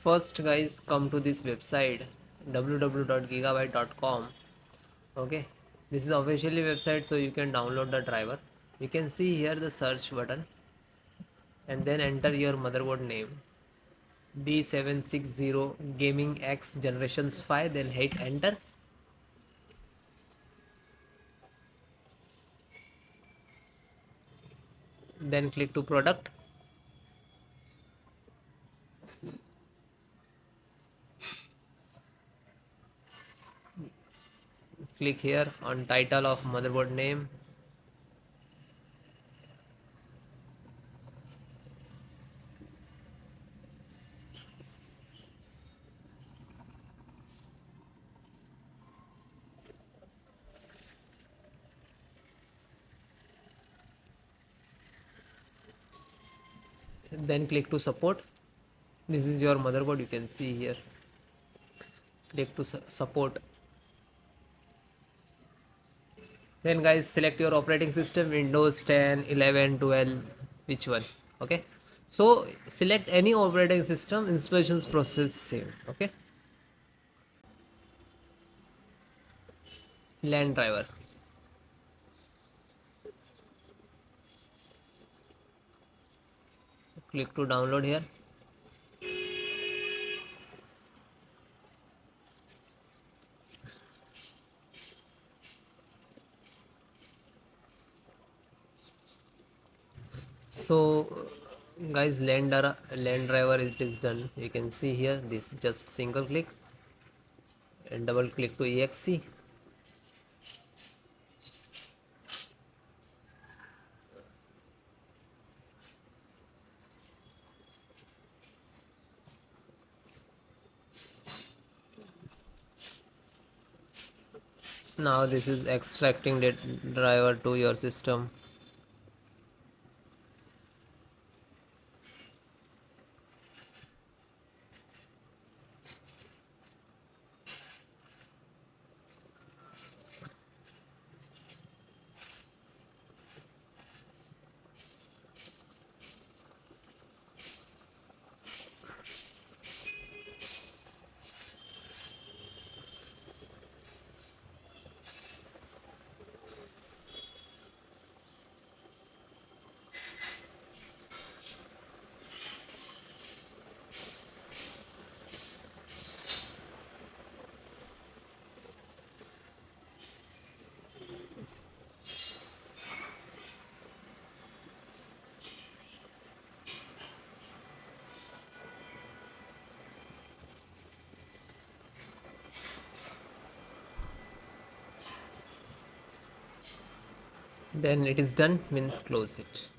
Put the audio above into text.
first guys come to this website www.gigabyte.com. Okay, this is officially website, so you can download the driver. You can see here the search button and then enter your motherboard name B760 Gaming X Generations 5, then hit enter. Then click to product. Click here on title of motherboard name. Then click to support. This is your motherboard, you can see here. Click to support. Then guys, select your operating system, Windows 10, 11, 12, which one. Okay, so select any operating system, installations process same. Okay, LAN driver. Click to download here. So guys, LAN driver it is done. You can see here, this just single click and double click to exe. Now this is extracting that driver to your system. Then it is done, means close it.